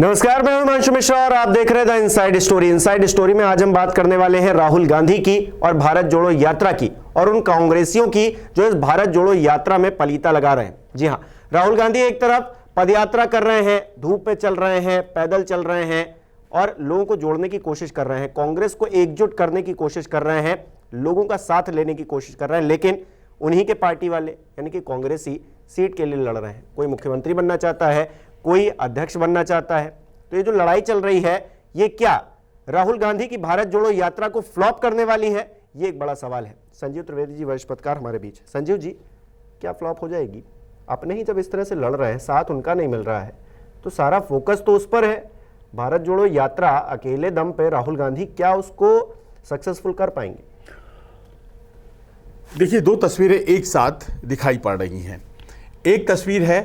नमस्कार, मैं हूं हिमांशु मिश्रा और आप देख रहे हैं the inside story. Inside story में आज हम बात करने वाले हैं राहुल गांधी की और भारत जोड़ो यात्रा की और उन कांग्रेसियों की जो इस भारत जोड़ो यात्रा में पलीता लगा रहे हैं। जी हां, राहुल गांधी एक तरफ पदयात्रा कर रहे हैं, धूप पे चल रहे हैं, पैदल चल रहे हैं और लोगों को जोड़ने की कोशिश कर रहे हैं, कांग्रेस को एकजुट करने की कोशिश कर रहे हैं, लोगों का साथ लेने की कोशिश कर रहे हैं। लेकिन उन्हीं के पार्टी वाले यानी कि कांग्रेसी सीट के लिए लड़ रहे हैं। कोई मुख्यमंत्री बनना चाहता है, कोई अध्यक्ष बनना चाहता है। तो ये जो लड़ाई चल रही है, ये क्या राहुल गांधी की भारत जोड़ो यात्रा को फ्लॉप करने वाली है? ये एक बड़ा सवाल है। संजीव त्रिवेदी जी वरिष्ठ पत्रकार हमारे बीच है। संजीव जी, क्या फ्लॉप हो जाएगी? अपने ही जब इस तरह से लड़ रहे हैं, साथ उनका नहीं मिल रहा है, तो सारा फोकस तो उस पर है। भारत जोड़ो यात्रा अकेले दम पे राहुल गांधी क्या उसको सक्सेसफुल कर पाएंगे? देखिए, दो तस्वीरें एक साथ दिखाई पड़ रही हैं। एक तस्वीर है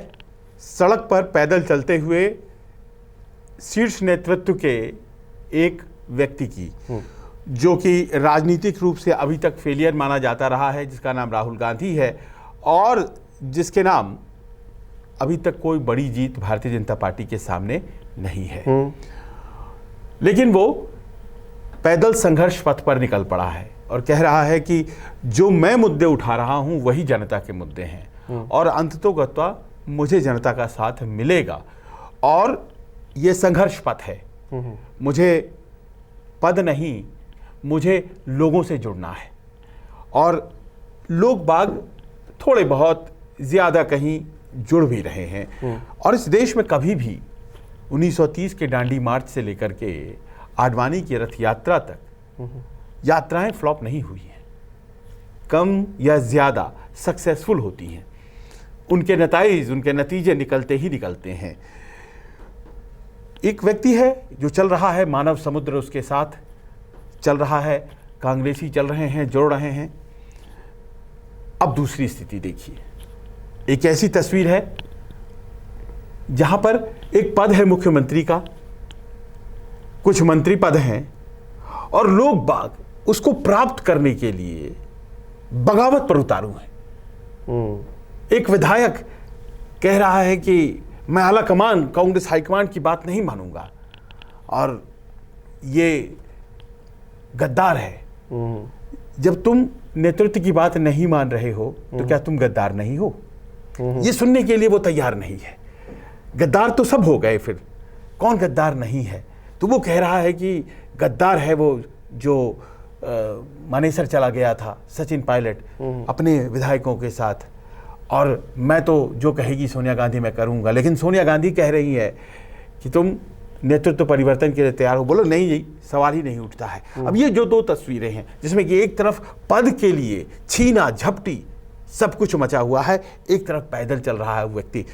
सड़क पर पैदल चलते हुए शीर्ष नेतृत्व के एक व्यक्ति की, जो कि राजनीतिक रूप से अभी तक फेलियर माना जाता रहा है, जिसका नाम राहुल गांधी है और जिसके नाम अभी तक कोई बड़ी जीत भारतीय जनता पार्टी के सामने नहीं है। लेकिन वो पैदल संघर्ष पथ पर निकल पड़ा है और कह रहा है कि जो मैं मुद्दे उठा रहा हूं वही जनता के मुद्दे हैं और अंततोगत्वा मुझे जनता का साथ मिलेगा और ये संघर्ष पथ है। मुझे पद नहीं, मुझे लोगों से जुड़ना है। और लोग बाग थोड़े बहुत ज़्यादा कहीं जुड़ भी रहे हैं। और इस देश में कभी भी 1930 के डांडी मार्च से लेकर के आडवाणी की रथ यात्रा तक यात्राएं फ्लॉप नहीं हुई हैं। कम या ज़्यादा सक्सेसफुल होती हैं। उनके नताइज, उनके नतीजे निकलते ही निकलते हैं। एक व्यक्ति है जो चल रहा है, मानव समुद्र उसके साथ चल रहा है, कांग्रेसी चल रहे हैं, जोड़ रहे हैं। अब दूसरी स्थिति देखिए, एक ऐसी तस्वीर है जहां पर एक पद है मुख्यमंत्री का, कुछ मंत्री पद हैं और लोग बाग उसको प्राप्त करने के लिए बगावत पर उतारू हैं। एक विधायक कह रहा है कि मैं आला कमान, कांग्रेस हाईकमान की बात नहीं मानूंगा और ये गद्दार है। जब तुम नेतृत्व की बात नहीं मान रहे हो तो क्या तुम गद्दार नहीं हो? ये सुनने के लिए वो तैयार नहीं है। गद्दार तो सब हो गए, फिर कौन गद्दार नहीं है? तो वो कह रहा है कि गद्दार है वो जो मानेसर चला गया था, सचिन पायलट, अपने विधायकों के साथ, और मैं तो जो कहेगी सोनिया गांधी मैं करूंगा। लेकिन सोनिया गांधी कह रही है कि तुम नेतृत्व परिवर्तन के लिए तैयार हो? बोलो नहीं जी, सवाल ही नहीं उठता है। अब ये जो दो तस्वीरें हैं जिसमें कि एक तरफ पद के लिए छीना झपटी सब कुछ मचा हुआ है, एक तरफ पैदल चल रहा है व्यक्ति।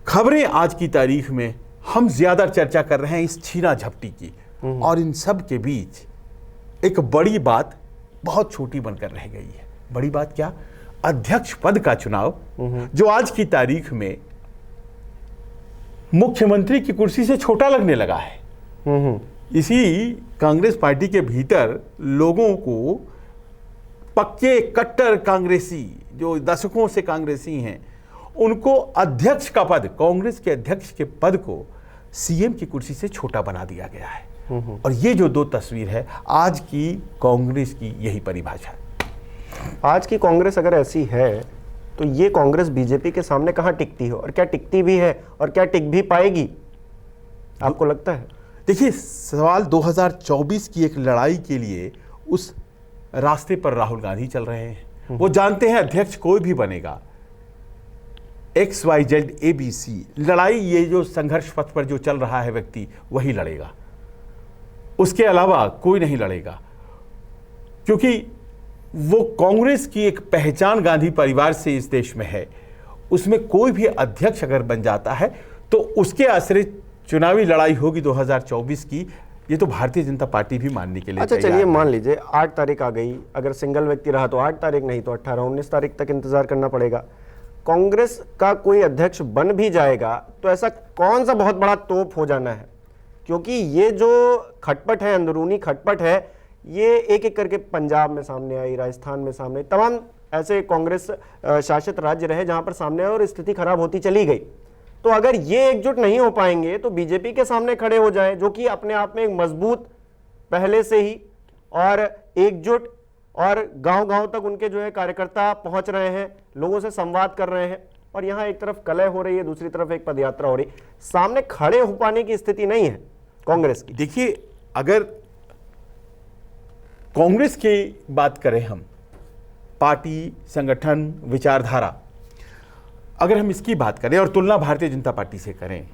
खबरें आज की तारीख में हम ज्यादा चर्चा कर रहे हैं इस छीना झपटी की, और इन सब के बीच एक बड़ी बात बहुत छोटी बनकर रह गई है। बड़ी बात क्या? अध्यक्ष पद का चुनाव, जो आज की तारीख में मुख्यमंत्री की कुर्सी से छोटा लगने लगा है। इसी कांग्रेस पार्टी के भीतर लोगों को पक्के कट्टर कांग्रेसी, जो दशकों से कांग्रेसी हैं, उनको अध्यक्ष का पद, कांग्रेस के अध्यक्ष के पद को सीएम की कुर्सी से छोटा बना दिया गया है। और ये जो दो तस्वीर है आज की कांग्रेस की, यही परिभाषा है। आज की कांग्रेस अगर ऐसी है तो ये कांग्रेस बीजेपी के सामने कहां टिकती है और क्या टिकती भी है और क्या टिक भी पाएगी, आपको लगता है? देखिए, सवाल 2024 की एक लड़ाई के लिए उस रास्ते पर राहुल गांधी चल रहे हैं। वो जानते हैं अध्यक्ष कोई भी बनेगा, XYZ ABC लड़ाई, ये जो संघर्ष पथ पर जो चल रहा है व्यक्ति वही लड़ेगा, उसके अलावा कोई नहीं लड़ेगा। क्योंकि वो कांग्रेस की एक पहचान गांधी परिवार से इस देश में है। उसमें कोई भी अध्यक्ष अगर बन जाता है तो उसके आश्रित चुनावी लड़ाई होगी 2024 की। ये तो भारतीय जनता पार्टी भी मानने के लिए अच्छा, चलिए मान लीजिए 8 तारीख आ गई, अगर सिंगल व्यक्ति रहा तो 8 तारीख, नहीं तो 18-19 तारीख तक इंतजार करना पड़ेगा। कांग्रेस का कोई अध्यक्ष बन भी जाएगा तो ऐसा कौन सा बहुत बड़ा तोप हो जाना है? क्योंकि ये जो खटपट है, अंदरूनी खटपट है, ये एक एक करके पंजाब में सामने आई, राजस्थान में सामने, तमाम ऐसे कांग्रेस शासित राज्य रहे जहां पर सामने आए और स्थिति खराब होती चली गई। तो अगर ये एकजुट नहीं हो पाएंगे तो बीजेपी के सामने खड़े हो जाए, जो कि अपने आप में एक मजबूत पहले से ही और एकजुट, और गांव-गांव तक उनके जो है कार्यकर्ता पहुंच रहे हैं, लोगों से संवाद कर रहे हैं, और यहां एक तरफ कलह हो रही है, दूसरी तरफ एक पदयात्रा हो रही है। सामने खड़े हो पाने की स्थिति नहीं है कांग्रेस की। देखिए, अगर कांग्रेस की बात करें हम, पार्टी, संगठन, विचारधारा, अगर हम इसकी बात करें और तुलना भारतीय जनता पार्टी से करें,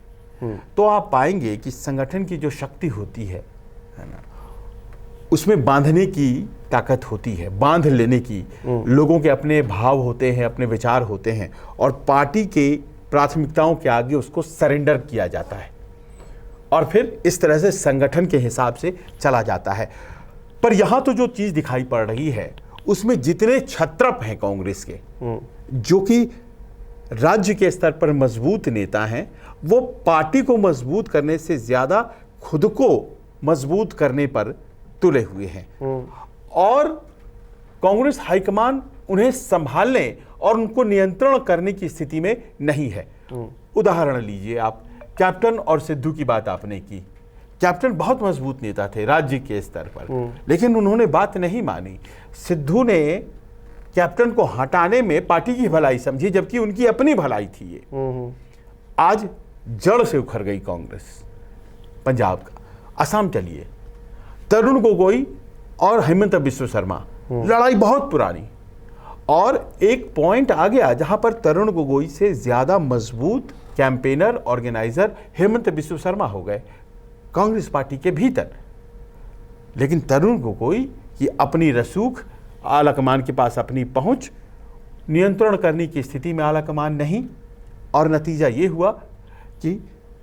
तो आप पाएंगे कि संगठन की जो शक्ति होती है ना, उसमें बांधने की ताकत होती है, बांध लेने की। लोगों के अपने भाव होते हैं, अपने विचार होते हैं, और पार्टी के प्राथमिकताओं के आगे उसको सरेंडर किया जाता है, और फिर इस तरह से संगठन के हिसाब से चला जाता है। पर यहां तो जो चीज दिखाई पड़ रही है, उसमें जितने छत्रप हैं कांग्रेस के, जो कि राज्य के स्तर पर मजबूत नेता हैं, वो पार्टी को मजबूत करने से ज्यादा खुद को मजबूत करने पर तुले हुए हैं, और कांग्रेस हाईकमान उन्हें संभालने और उनको नियंत्रण करने की स्थिति में नहीं है। उदाहरण लीजिए आप, कैप्टन और सिद्धू की बात आपने की। कैप्टन बहुत मजबूत नेता थे राज्य के स्तर पर, लेकिन उन्होंने बात नहीं मानी। सिद्धू ने कैप्टन को हटाने में पार्टी की भलाई समझी, जबकि उनकी अपनी भलाई थी ये। आज जड़ से उखड़ गई कांग्रेस। पंजाब का, असम चलिए, तरुण गोगोई और हेमंत बिस्व शर्मा, लड़ाई बहुत पुरानी, और एक पॉइंट आ गया जहां पर तरुण गोगोई से ज्यादा मजबूत कैंपेनर, ऑर्गेनाइजर हेमंत बिस्व शर्मा हो गए कांग्रेस पार्टी के भीतर। लेकिन तरुण गोगोई की अपनी रसूख, आलाकमान के पास अपनी पहुंच, नियंत्रण करने की स्थिति में आलाकमान नहीं, और नतीजा ये हुआ कि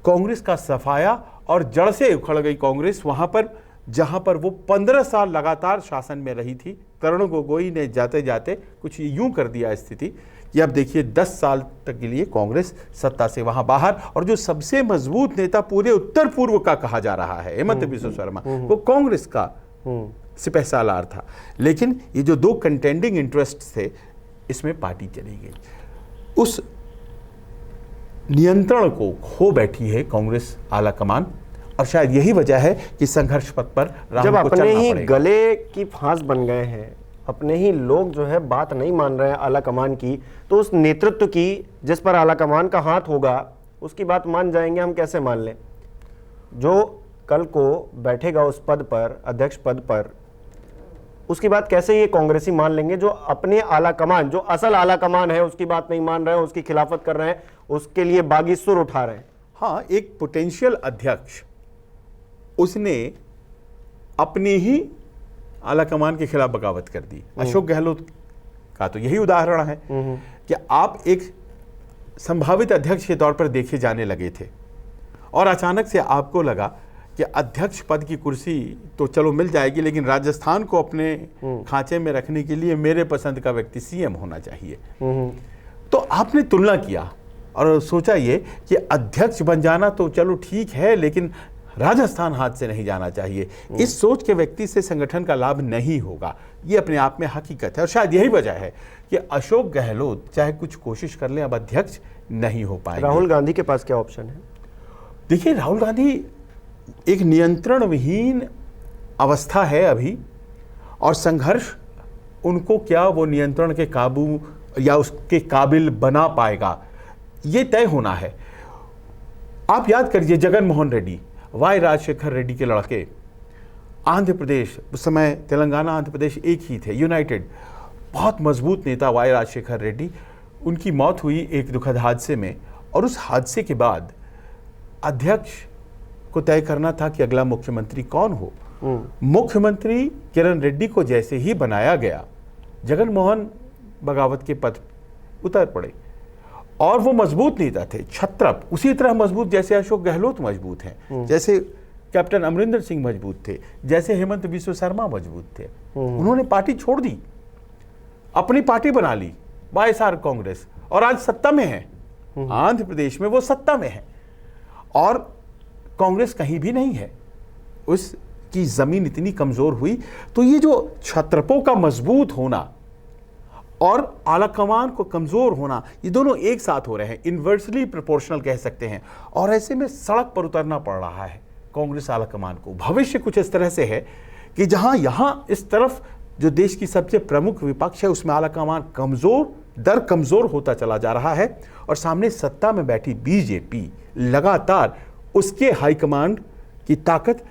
कांग्रेस का सफाया और जड़ से उखड़ गई कांग्रेस वहां पर जहां पर वो 15 साल लगातार शासन में रही थी। तरुण गोगोई ने जाते जाते कुछ यूं कर दिया स्थिति कि अब देखिए 10 साल तक के लिए कांग्रेस सत्ता से वहां बाहर, और जो सबसे मजबूत नेता पूरे उत्तर पूर्व का कहा जा रहा है, हेमंत बिस्व शर्मा, वो कांग्रेस का सिपह सालार था। लेकिन ये जो दो कंटेंडिंग इंटरेस्ट थे, इसमें पार्टी चली गई, उस नियंत्रण को खो बैठी है कांग्रेस आला कमान, और शायद यही वजह है कि संघर्ष पथ पर जब अपने ही गले की फांस बन गए हैं, अपने ही लोग जो है बात नहीं मान रहे हैं आला कमान की, तो उस नेतृत्व की जिस पर आला कमान का हाथ होगा, उसकी बात मान जाएंगे हम? कैसे मान लें? जो कल को बैठेगा उस पद पर, अध्यक्ष पद पर, उसकी बात कैसे ये कांग्रेसी मान लेंगे जो अपने आला कमान, जो असल आला कमान है, उसकी बात नहीं मान रहे हैं, उसकी खिलाफत कर रहे हैं, उसके लिए बागी सुर उठा रहे हैं? हाँ, एक पोटेंशियल अध्यक्ष, उसने अपनी ही आला कमान के खिलाफ बगावत कर दी। अशोक गहलोत का तो यही उदाहरण है कि आप एक संभावित अध्यक्ष के तौर पर देखे जाने लगे थे, और अचानक से आपको लगा कि अध्यक्ष पद की कुर्सी तो चलो मिल जाएगी, लेकिन राजस्थान को अपने खांचे में रखने के लिए मेरे पसंद का व्यक्ति सीएम होना चाहिए। तो आपने तुलना किया और सोचा ये कि अध्यक्ष बन जाना तो चलो ठीक है, लेकिन राजस्थान हाथ से नहीं जाना चाहिए। इस सोच के व्यक्ति से संगठन का लाभ नहीं होगा, ये अपने आप में हकीकत है। और शायद यही वजह है कि अशोक गहलोत चाहे कुछ कोशिश कर ले, अब अध्यक्ष नहीं हो पाएंगे। राहुल गांधी के पास क्या ऑप्शन है? देखिए, राहुल गांधी एक नियंत्रण विहीन अवस्था है अभी, और संघर्ष उनको क्या वो नियंत्रण के काबू या उसके काबिल बना पाएगा, ये तय होना है। आप याद करिए, जगन मोहन रेड्डी, वाई राजशेखर रेड्डी के लड़के, आंध्र प्रदेश, उस समय तेलंगाना आंध्र प्रदेश एक ही थे, यूनाइटेड, बहुत मजबूत नेता वाई राजशेखर रेड्डी, उनकी मौत हुई एक दुखद हादसे में, और उस हादसे के बाद अध्यक्ष को तय करना था कि अगला मुख्यमंत्री कौन हो। मुख्यमंत्री किरण रेड्डी को जैसे ही बनाया गया, जगन मोहन बगावत के पद उतर पड़े, और वो मजबूत नेता थे, छत्रप, उसी तरह मजबूत जैसे अशोक गहलोत मजबूत हैं, जैसे कैप्टन अमरिंदर सिंह मजबूत थे, जैसे हेमंत बिस्व शर्मा मजबूत थे। उन्होंने पार्टी छोड़ दी, अपनी पार्टी बना ली, वाईएसआर कांग्रेस, और आज सत्ता में है। आंध्र प्रदेश में वो सत्ता में है, और कांग्रेस कहीं भी नहीं है, उसकी जमीन इतनी कमजोर हुई। तो ये जो छत्रपों का मजबूत होना और आला कमान को कमजोर होना, ये दोनों एक साथ हो रहे हैं, इन्वर्सली प्रोपोर्शनल कह सकते हैं। और ऐसे में सड़क पर उतरना पड़ रहा है कांग्रेस आला कमान को। भविष्य कुछ इस तरह से है कि जहां यहां इस तरफ जो देश की सबसे प्रमुख विपक्ष है उसमें आला कमान कमजोर होता चला जा रहा है, और सामने सत्ता में बैठी बीजेपी लगातार उसके हाईकमांड की ताकत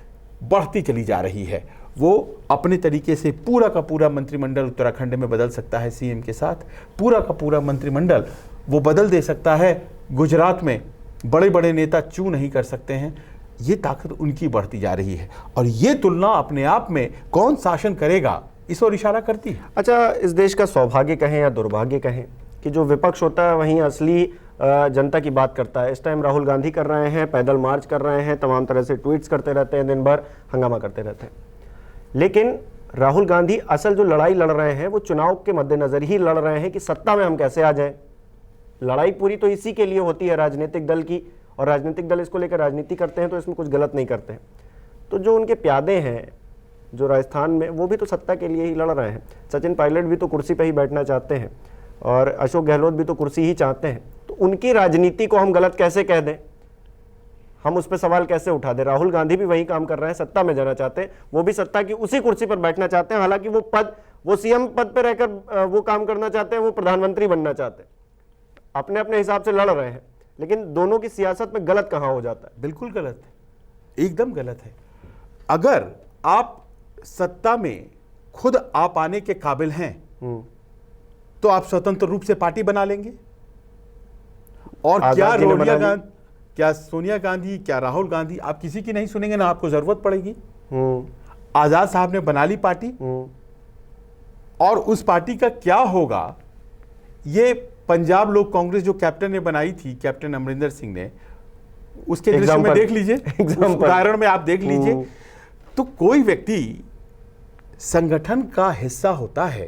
बढ़ती चली जा रही है। वो अपने तरीके से पूरा का पूरा मंत्रिमंडल उत्तराखंड में बदल सकता है सीएम के साथ, पूरा का पूरा मंत्रिमंडल वो बदल दे सकता है। गुजरात में बड़े बड़े नेता चू नहीं कर सकते हैं। ये ताकत उनकी बढ़ती जा रही है, और ये तुलना अपने आप में कौन शासन करेगा इस ओर इशारा करती है। अच्छा, इस देश का सौभाग्य कहें या दुर्भाग्य कहें कि जो विपक्ष होता है वहीं असली जनता की बात करता है। इस टाइम राहुल गांधी कर रहे हैं, पैदल मार्च कर रहे हैं, तमाम तरह से ट्वीट्स करते रहते हैं, दिन भर हंगामा करते रहते हैं। लेकिन राहुल गांधी असल जो लड़ाई लड़ रहे हैं वो चुनाव के मद्देनजर ही लड़ रहे हैं कि सत्ता में हम कैसे आ जाएं। लड़ाई पूरी तो इसी के लिए होती है राजनीतिक दल की, और राजनीतिक दल इसको लेकर राजनीति करते हैं तो इसमें कुछ गलत नहीं करते हैं। तो जो उनके प्यादे हैं जो राजस्थान में, वो भी तो सत्ता के लिए ही लड़ रहे हैं। सचिन पायलट भी तो कुर्सी पे ही बैठना चाहते हैं, और अशोक गहलोत भी तो कुर्सी ही चाहते हैं। तो उनकी राजनीति को हम गलत कैसे कह दें, हम उस पर सवाल कैसे उठा दें। राहुल गांधी भी वही काम कर रहे हैं, सत्ता में जाना चाहते हैं, वो भी सत्ता की उसी कुर्सी पर बैठना चाहते हैं। हालांकि वो सीएम पद पर रहकर वो काम करना चाहते हैं, वो प्रधानमंत्री बनना चाहते हैं। अपने अपने हिसाब से लड़ रहे हैं, लेकिन दोनों की सियासत में गलत कहां हो जाता है? बिल्कुल गलत है, एकदम गलत है। अगर आप सत्ता में खुद आप आने के काबिल हैं तो आप स्वतंत्र रूप से पार्टी बना लेंगे। और क्या सोनिया गांधी, क्या राहुल गांधी, आप किसी की नहीं सुनेंगे, ना आपको जरूरत पड़ेगी। आजाद साहब ने बना ली पार्टी, और उस पार्टी का क्या होगा ये पंजाब लोक कांग्रेस जो कैप्टन ने बनाई थी, कैप्टन अमरिंदर सिंह ने, उसके दृश्य में देख लीजिए, उदाहरण में आप देख लीजिए। तो कोई व्यक्ति संगठन का हिस्सा होता है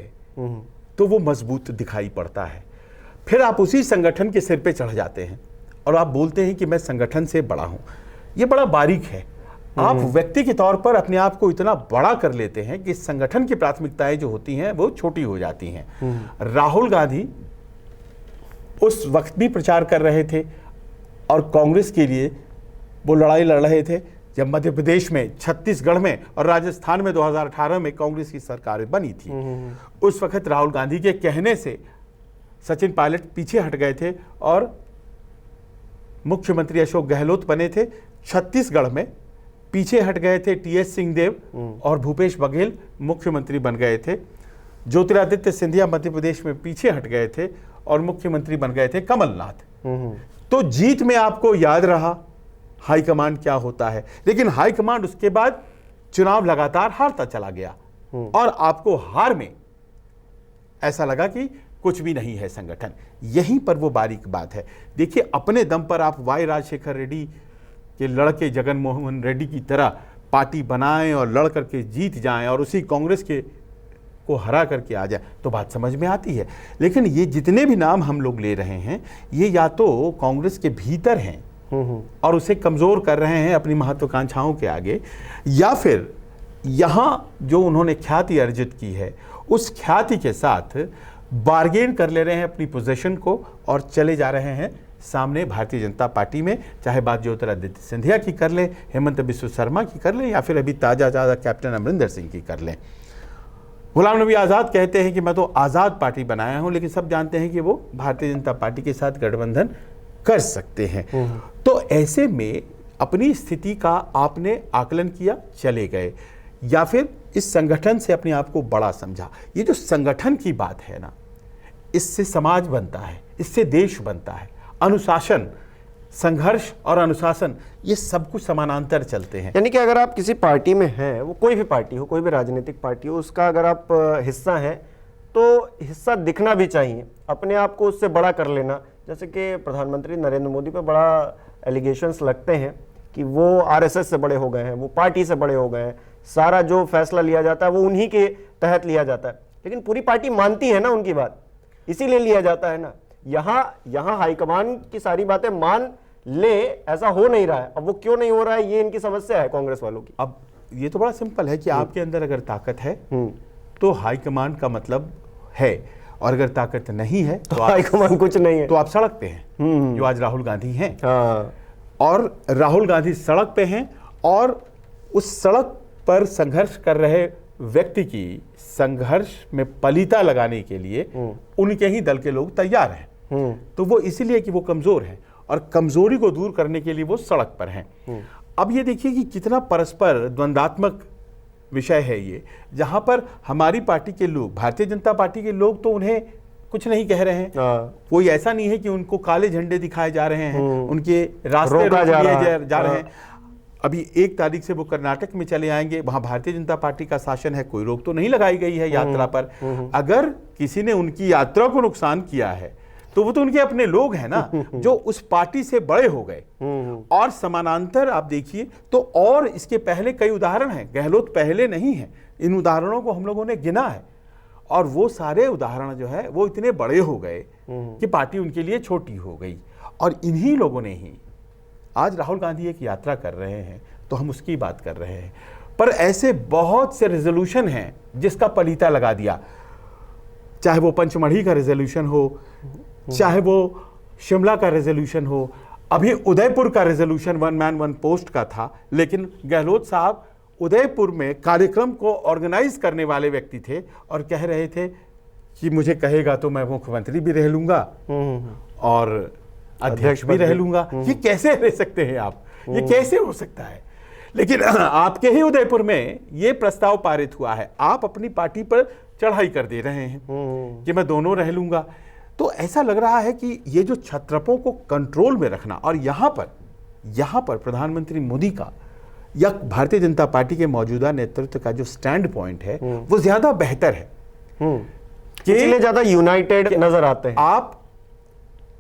तो वो मजबूत दिखाई पड़ता है। फिर आप उसी संगठन के सिर पे चढ़ जाते हैं और आप बोलते हैं कि मैं संगठन से बड़ा हूं। ये बड़ा बारीक है। आप व्यक्ति के तौर पर अपने आप को इतना बड़ा कर लेते हैं कि संगठन की प्राथमिकताएं जो होती हैं वो छोटी हो जाती हैं। राहुल गांधी उस वक्त भी प्रचार कर रहे थे और कांग्रेस के लिए वो लड़ाई लड़ रहे थे जब मध्य प्रदेश में, छत्तीसगढ़ में और राजस्थान में 2018 में कांग्रेस की सरकार बनी थी। उस वक्त राहुल गांधी के कहने से सचिन पायलट पीछे हट गए थे और मुख्यमंत्री अशोक गहलोत बने थे। छत्तीसगढ़ में पीछे हट गए थे टीएस सिंहदेव और भूपेश बघेल मुख्यमंत्री बन गए थे। ज्योतिरादित्य सिंधिया मध्य प्रदेश में पीछे हट गए थे और मुख्यमंत्री बन गए थे कमलनाथ। तो जीत में आपको याद रहा हाईकमांड क्या होता है, लेकिन हाईकमांड उसके बाद चुनाव लगातार हारता चला गया और आपको हार में ऐसा लगा कि कुछ भी नहीं है संगठन। यहीं पर वो बारीक बात है। देखिए, अपने दम पर आप वाई राजशेखर रेड्डी के लड़के जगन मोहन रेड्डी की तरह पार्टी बनाएं और लड़ करके जीत जाएं और उसी कांग्रेस के को हरा करके आ जाए तो बात समझ में आती है। लेकिन ये जितने भी नाम हम लोग ले रहे हैं ये या तो कांग्रेस के भीतर हैं और उसे कमजोर कर रहे हैं अपनी महत्वाकांक्षाओं के आगे, या फिर यहां जो उन्होंने ख्याति अर्जित की है उस ख्याति के साथ बार्गेन कर ले रहे हैं अपनी पोजीशन को और चले जा रहे हैं सामने भारतीय जनता पार्टी में। चाहे बात ज्योतिरादित्य सिंधिया की कर लें, हेमंत बिस्व शर्मा की कर लें, या फिर अभी ताजा कैप्टन अमरिंदर सिंह की कर लें। गुलाम नबी आज़ाद कहते हैं कि मैं तो आज़ाद पार्टी बनाया हूं, लेकिन सब जानते हैं कि वो भारतीय जनता पार्टी के साथ गठबंधन कर सकते हैं। तो ऐसे में अपनी स्थिति का आपने आकलन किया, चले गए, या फिर इस संगठन से अपने आप को बड़ा समझा। ये जो संगठन की बात है ना, इससे समाज बनता है, इससे देश बनता है। अनुशासन, संघर्ष और अनुशासन, ये सब कुछ समानांतर चलते हैं। यानी कि अगर आप किसी पार्टी में हैं, वो कोई भी पार्टी हो, कोई भी राजनीतिक पार्टी हो, उसका अगर आप हिस्सा हैं तो हिस्सा दिखना भी चाहिए, अपने आप को उससे बड़ा कर लेना। जैसे कि प्रधानमंत्री नरेंद्र मोदी पर बड़ा एलिगेशंस लगते हैं कि वो आरएसएस से बड़े हो गए हैं, वो पार्टी से बड़े हो गए हैं, सारा जो फैसला लिया जाता है वो उन्हीं के तहत लिया जाता है। लेकिन पूरी पार्टी मानती है ना उनकी बात, इसीलिए लिया जाता है ना। यहाँ हाईकमान की सारी बातें मान ले, ऐसा हो नहीं रहा है। अब वो क्यों नहीं हो रहा है, ये इनकी समस्या है कांग्रेस वालों की। अब ये तो बड़ा सिंपल है कि आपके अंदर अगर ताकत है तो हाईकमान का मतलब है, और अगर ताकत नहीं है तो हाईकमान कुछ नहीं है, तो आप सड़क पे हैं, जो आज राहुल गांधी हैं। हाँ। और राहुल गांधी सड़क पे हैं और उस सड़क पर संघर्ष कर रहे व्यक्ति की संघर्ष में पलीता लगाने के लिए उनके ही दल के लोग तैयार हैं। तो वो इसीलिए कि वो कमजोर हैं और कमजोरी को दूर करने के लिए वो सड़क पर हैं। अब ये देखिए कि कितना परस्पर द्वंद्वात्मक विषय है ये, जहां पर हमारी पार्टी के लोग, भारतीय जनता पार्टी के लोग तो उन्हें कुछ नहीं कह रहे हैं। कोई ऐसा नहीं है कि उनको काले झंडे दिखाए जा रहे हैं, उनके रास्ते रोक लिए जा रहे हैं। अभी 1 तारीख से वो कर्नाटक में चले आएंगे, वहां भारतीय जनता पार्टी का शासन है, कोई रोक तो नहीं लगाई गई है यात्रा पर। अगर किसी ने उनकी यात्रा को नुकसान किया है तो वो तो उनके अपने लोग हैं ना, जो उस पार्टी से बड़े हो गए। और समानांतर आप देखिए तो और इसके पहले कई उदाहरण हैं, गहलोत पहले नहीं है, इन उदाहरणों को हम लोगों ने गिना है और वो सारे उदाहरण जो है वो इतने बड़े हो गए कि पार्टी उनके लिए छोटी हो गई। और इन्हीं लोगों ने ही आज राहुल गांधी एक यात्रा कर रहे हैं तो हम उसकी बात कर रहे हैं, पर ऐसे बहुत से रेजोल्यूशन हैं जिसका पलीता लगा दिया, चाहे वो पंचमढ़ी का रेजोल्यूशन हो, चाहे वो शिमला का रेजोल्यूशन हो, अभी उदयपुर का रेजोल्यूशन 1 मैन 1 पोस्ट का था, लेकिन गहलोत साहब उदयपुर में कार्यक्रम को ऑर्गेनाइज करने वाले व्यक्ति थे और कह रहे थे कि मुझे कहेगा तो मैं मुख्यमंत्री भी रह लूंगा और अध्यक्ष भी रह लूंगा। ये कैसे रह सकते हैं आप, ये कैसे हो सकता है? लेकिन आपके ही उदयपुर में ये प्रस्ताव पारित हुआ है, आप अपनी पार्टी पर चढ़ाई कर दे रहे हैं कि मैं दोनों रह लूंगा। तो ऐसा लग रहा है कि ये जो छत्रपों को कंट्रोल में रखना, और यहाँ पर प्रधानमंत्री मोदी का या भारतीय जनता पार्टी के मौजूदा नेतृत्व का जो स्टैंड पॉइंट है वो ज्यादा बेहतर है, इसलिए ज्यादा यूनाइटेड नजर आते हैं। आप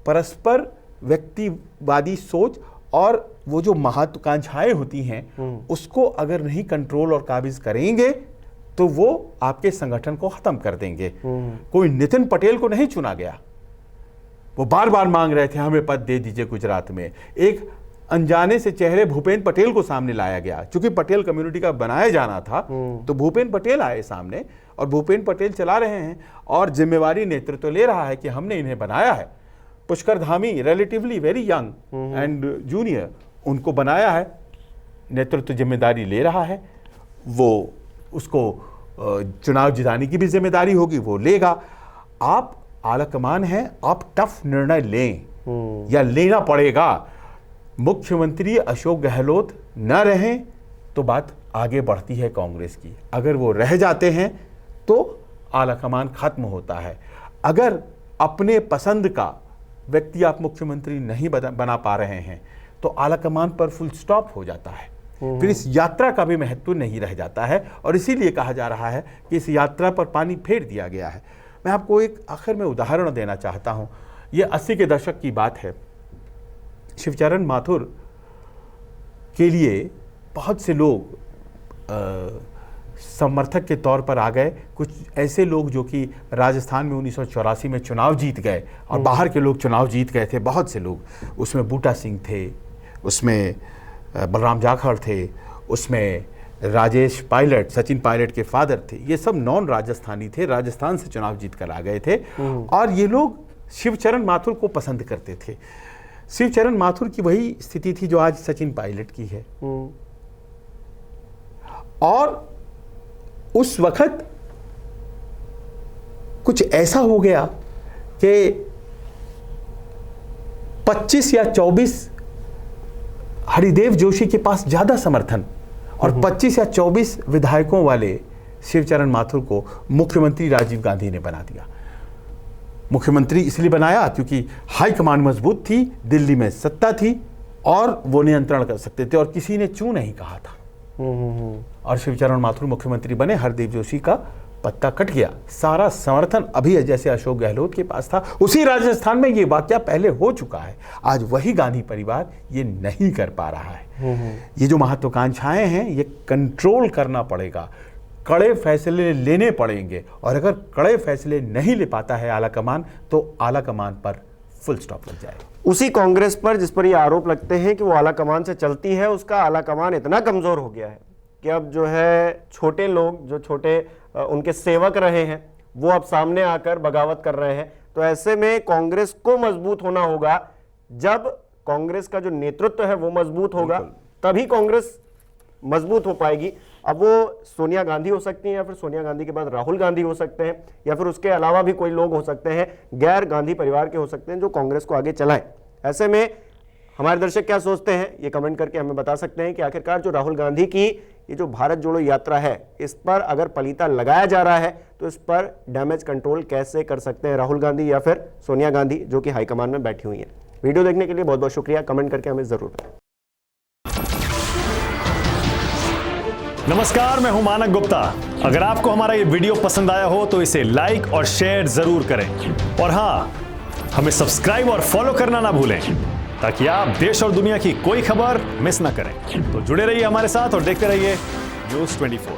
परस्पर व्यक्तिवादी सोच और वो जो महत्वाकांक्षाएं होती हैं उसको अगर नहीं कंट्रोल और काबिज करेंगे तो वो आपके संगठन को खत्म कर देंगे। कोई नितिन पटेल को नहीं चुना गया, वो बार बार मांग रहे थे हमें पद दे दीजिए गुजरात में। एक अनजाने से चेहरे भूपेंद्र पटेल को सामने लाया गया, क्योंकि पटेल कम्युनिटी का बनाया जाना था तो भूपेंद्र पटेल आए सामने और भूपेंद्र पटेल चला रहे हैं और जिम्मेवारी नेतृत्व ले रहा है कि हमने इन्हें बनाया है। Pushkar Dhami relatively very young and junior, उनको बनाया है, नेतृत्व जिम्मेदारी ले रहा है, वो उसको चुनाव जिताने की भी जिम्मेदारी होगी, वो लेगा। आप आला कमान हैं, आप टफ निर्णय लें या लेना पड़ेगा। मुख्यमंत्री अशोक गहलोत न रहें तो बात आगे बढ़ती है कांग्रेस की, अगर वो रह जाते हैं तो आला कमान खत्म होता है। अगर अपने पसंद का व्यक्ति आप मुख्यमंत्री नहीं बना पा रहे हैं तो आला कमान पर फुल स्टॉप हो जाता है, फिर इस यात्रा का भी महत्व नहीं रह जाता है। और इसीलिए कहा जा रहा है कि इस यात्रा पर पानी फेर दिया गया है। मैं आपको एक आखिर में उदाहरण देना चाहता हूं। ये 80 के दशक की बात है। शिवचरण माथुर के लिए बहुत से लोग समर्थक के तौर पर आ गए, कुछ ऐसे लोग जो कि राजस्थान में 1984 में चुनाव जीत गए और बाहर के लोग चुनाव जीत गए थे, बहुत से लोग। उसमें बूटा सिंह थे, उसमें बलराम जाखड़ थे, उसमें राजेश पायलट, सचिन पायलट के फादर थे। ये सब नॉन राजस्थानी थे, राजस्थान से चुनाव जीत कर आ गए थे और ये लोग शिवचरण माथुर को पसंद करते थे। शिवचरण माथुर की वही स्थिति थी जो आज सचिन पायलट की है। और उस वक्त कुछ ऐसा हो गया कि 25 या 24 हरिदेव जोशी के पास ज्यादा समर्थन और 25 या 24 विधायकों वाले शिवचरण माथुर को मुख्यमंत्री राजीव गांधी ने बना दिया। मुख्यमंत्री इसलिए बनाया क्योंकि हाईकमान मजबूत थी, दिल्ली में सत्ता थी और वो नियंत्रण कर सकते थे और किसी ने चू नहीं कहा था। और शिवचरण माथुर मुख्यमंत्री बने, हरदेव जोशी का पत्ता कट गया। सारा समर्थन अभी जैसे अशोक गहलोत के पास था, उसी राजस्थान में ये वाकया पहले हो चुका है। आज वही गांधी परिवार ये नहीं कर पा रहा है। ये जो महत्वाकांक्षाएं हैं ये कंट्रोल करना पड़ेगा, कड़े फैसले लेने पड़ेंगे और अगर कड़े फैसले नहीं ले पाता है आला कमान तो आला कमान पर फुल स्टॉप लग जाएगा। उसी कांग्रेस पर जिस पर ये आरोप लगते हैं कि वो आला कमान से चलती है, उसका आला कमान इतना कमजोर हो गया है कि अब जो है छोटे लोग, जो छोटे उनके सेवक रहे हैं, वो अब सामने आकर बगावत कर रहे हैं। तो ऐसे में कांग्रेस को मजबूत होना होगा। जब कांग्रेस का जो नेतृत्व है वो मजबूत होगा, तभी कांग्रेस मजबूत हो पाएगी। अब वो सोनिया गांधी हो सकती हैं, या फिर सोनिया गांधी के बाद राहुल गांधी हो सकते हैं, या फिर उसके अलावा भी कोई लोग हो सकते हैं, गैर गांधी परिवार के हो सकते हैं, जो कांग्रेस को आगे चलाएं। ऐसे में हमारे दर्शक क्या सोचते हैं, ये कमेंट करके हमें बता सकते हैं कि आखिरकार जो राहुल गांधी की ये जो भारत जोड़ो यात्रा है, इस पर अगर पलीता लगाया जा रहा है तो इस पर डैमेज कंट्रोल कैसे कर सकते हैं राहुल गांधी या फिर सोनिया गांधी, जो कि हाईकमान में बैठी हुई है। वीडियो देखने के लिए बहुत बहुत शुक्रिया। कमेंट करके हमें जरूर बताएं। नमस्कार, मैं हूं मानक गुप्ता। अगर आपको हमारा ये वीडियो पसंद आया हो तो इसे लाइक और शेयर जरूर करें, और हां, हमें सब्सक्राइब और फॉलो करना ना भूलें, ताकि आप देश और दुनिया की कोई खबर मिस ना करें। तो जुड़े रहिए हमारे साथ और देखते रहिए न्यूज़ 24।